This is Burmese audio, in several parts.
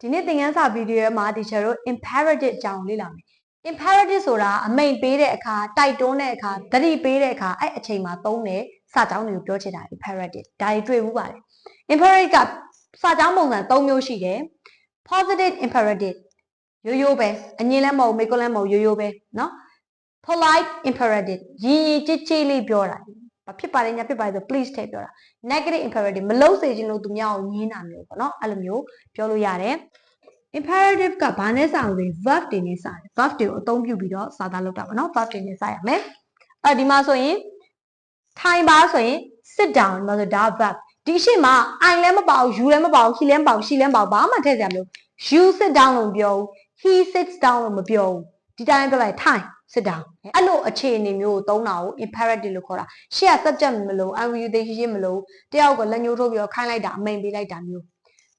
ဒီနေ့သင်ခန်းစာဗီဒီယိုမှာ teacher တို့ imperative အကြောင်းလေ့လာမယ် imperative ဆိုတာအမိန့်ပေးတဲ့အခါတိုက်တွန်းတဲ့အခါသတိပေးတဲ့အခါအဲ့အချိန်မှာသုံးတဲ့စာကြောင်းတွေကိုပြောချင်တာ imperative ဒါတွေတွေ့ဘူးပါတယ် imperative ကစာကြောင်းပုံစံ၃မျိုးရှိတယ် positive imperative ရိုးရိုးပဲအငြင်းလည်းမဟုတ်မိတ်ကွန်းလည်းမဟုတ်ရိုးရိုးပဲเนาะ polite imperative ရင်းရင်းကြည်ကြည်လေးပြောတာဘာဖြစ်ပါလဲညာဖြစ်ပါလဲဆို please ထည့်ပြောတာ negative imperative မလုပ်စေချင်လို့သူများကိုညင်းတာမျိုးပေါ့เนาะအဲ့လိုမျိုးပြောလို့ရတယ် imperative ကဘာနဲ့စအောင်လဲ verb တွေနဲ့စတယ် verb တွေကိုအသုံးပြုပြီးတော့စာသားလုပ်တာပေါ့เนาะ verb တွေနဲ့စရမယ်ဒီမှာဆိုရင်ထိုင်ပါဆိုရင် sit down လို့ဆိုဒါ verb ဒီအရှိမ I လည်းမပေါ့ you လည်းမပေါ့ he လည်းမပေါ့ she လည်းမပေါ့ဘာမှထည့်စရာမလို you sit down လို့မပြောဘူး he sits down လို့မပြောဘူးဒီတိုင်းပြောလိုက်ထိုင် sit down အဲ့လိုအခြေအနေမျိုးကိုသုံးတာကို imperative လို့ခေါ်တာရှေ့က subject မလို့ IOU သိရှိမလို့တယောက်ကလက်ညှိုးထိုးပြီးတော့ခိုင်းလိုက်တာအမိန်ပေးလိုက်တာမျိုး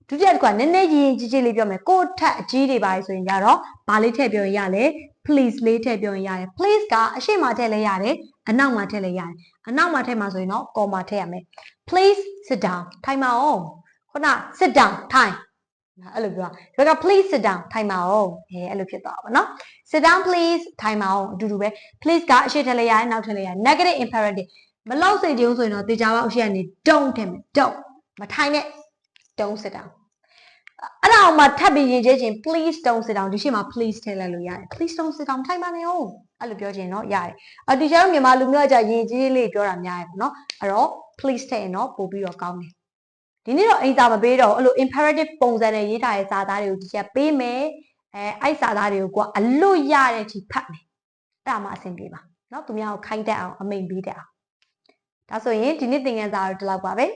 ဒုတိယတစ်ခုကနည်းနည်းရင်ကြီးကြီးလေးပြောမယ်ကိုယ့်ထက်အကြီးတွေပါဆိုရင်ကြတော့ဘာလေးထည့်ပြောရင်ရလဲ please လေးထည့်ပြောရင်ရတယ် please ကအရှိမထည့်လဲရတယ်အနောက်မှာထည့်လဲရတယ်အနောက်မှာထည့်မှာဆိုရင်တော့ comma ထည့်ရမယ် please sit down ထိုင်ပါအောင်ခုန sit down ထိုင်အဲ့လိုပြောဒါက please sit down ထိုင်ပါအောင်အဲ့လိုဖြစ်သွားပါတော့ sit down please ထိုင်ပါအောင်အတူတူပဲ please ကအရှိထည့်လဲရတယ်နောက်ထည့်လဲရတယ် negative imperative မလောက်စိတ်ကြုံဆိုရင်တော့တေချာပါအရှိကနေ don't ထည့်မယ် don't မထိုင်နဲ့ don't sit down အဲ့ဒါအောင်မှထပ်ပြီးရင်ကျချင်း please don't sit down ဒီရှေ့မှာ please ထည့်လိုက်လို့ရတယ် please don't sit down ထိုင်ပါနဲ့ဟုတ်အဲ့လိုပြောချင်တော့ရတယ်တီချာတို့မြန်မာလူမျိုးကရင်ကြီးလေးပြောတာများရပေါ့နော်အဲ့တော့ please ထည့်ရင်တော့ပို့ပြီးတော့ကောင်းတယ်ဒီနေ့တော့အိမ်စာမပေးတော့အဲ့လို imperative ပုံစံနဲ့ရေးထားတဲ့စာသားတွေကိုတီချာပေးမယ်အဲ့စာသားတွေကိုကအလွတ်ရတဲ့အထိဖတ်မယ်အဲ့ဒါမှအဆင်ပြေပါနော်သူများကိုခိုင်းတတ်အောင်အမိန်ပေးတတ်အောင်ဒါဆိုရင်ဒီနေ့သင်ခန်းစာတော့ဒီလောက်ပါပဲ